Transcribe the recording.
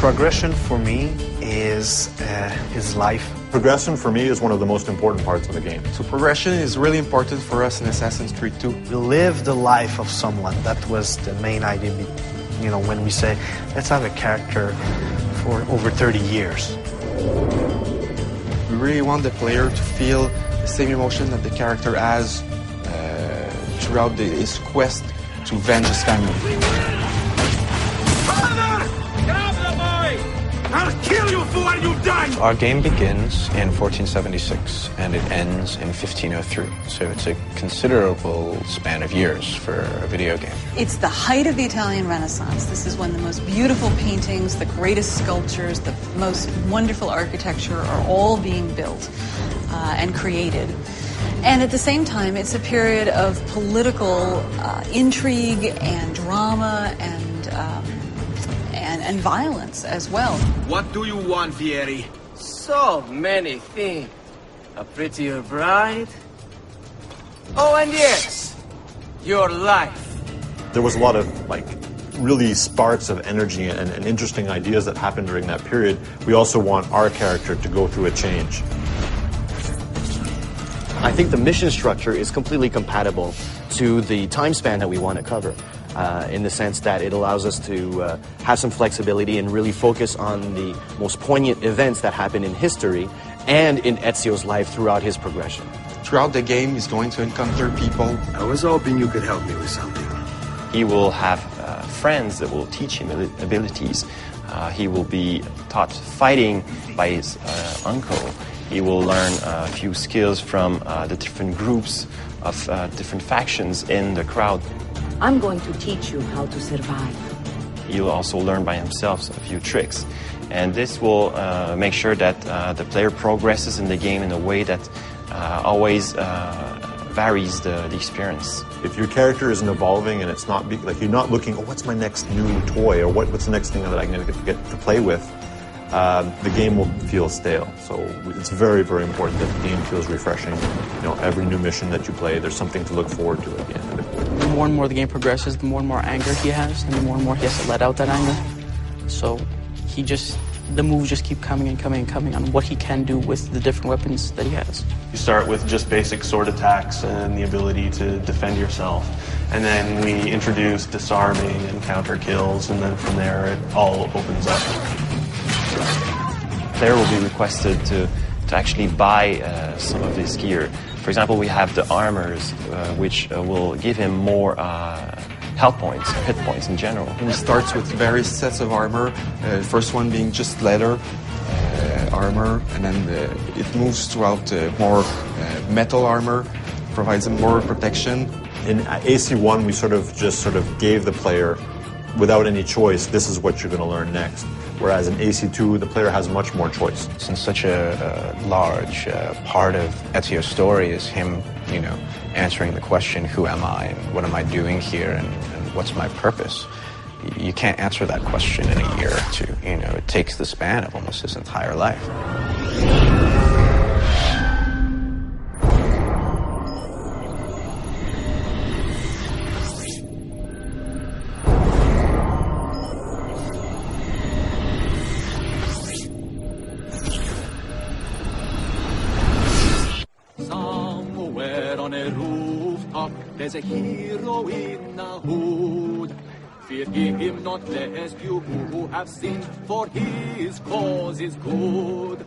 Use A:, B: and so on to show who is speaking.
A: Progression for me is life.
B: Progression for me is one of the most important parts of the game.
C: So progression is really important for us in Assassin's Creed 2.
A: You live the life of someone. That was the main idea, you know, when we say, let's have a character for over 30 years.
C: We really want the player to feel the same emotion that the character has throughout his quest to avenge his family.
D: I'll kill you for what you've done!
E: Our game begins in 1476 and it ends in 1503. So it's a considerable span of years for a video game.
F: It's the height of the Italian Renaissance. This is when the most beautiful paintings, the greatest sculptures, the most wonderful architecture are all being built and created. And at the same time, it's a period of political intrigue and drama and violence as well.
D: What do you want, Vieri?
G: So many things. A prettier bride. Oh, and yes, your life.
B: There was a lot of, really sparks of energy and interesting ideas that happened during that period. We also want our character to go through a change.
H: I think the mission structure is completely compatible to the time span that we want to cover. In the sense that it allows us to have some flexibility and really focus on the most poignant events that happen in history and in Ezio's life throughout his progression.
C: Throughout the game, he's going to encounter people.
D: I was hoping you could help me with something.
I: He will have friends that will teach him abilities. He will be taught fighting by his uncle. He will learn a few skills from the different groups of different factions in the crowd.
J: I'm going to teach you how to survive.
I: He'll also learn by himself a few tricks. And this will make sure that the player progresses in the game in a way that always varies the experience.
B: If your character isn't evolving and it's not, you're not looking, oh, what's my next new toy, or what's the next thing that I'm going to get to play with, the game will feel stale. So it's very, very important that the game feels refreshing. You know, every new mission that you play, there's something to look forward to at the end of it.
K: The more and more the game progresses, the more and more anger he has, and the more he has to let out that anger. So the moves just keep coming and coming and coming on what he can do with the different weapons that he has.
L: You start with just basic sword attacks and the ability to defend yourself. And then we introduce disarming and counter kills, and then from there it all opens up.
I: Player will be requested to actually buy some of his gear. For example, we have the armors, which will give him more health points, hit points in general.
C: He starts with various sets of armor, first one being just leather armor, and then it moves throughout more metal armor, provides him more protection.
B: In AC1, we sort of gave the player, without any choice, this is what you're going to learn next. Whereas in AC2, the player has much more choice.
E: Since such a large part of Ezio's story is him, answering the question, who am I, and what am I doing here, and what's my purpose? You can't answer that question in a year or two. It takes the span of almost his entire life.
M: There's a hero in the hood. Fear him not, lest you who have sinned, for his cause is good.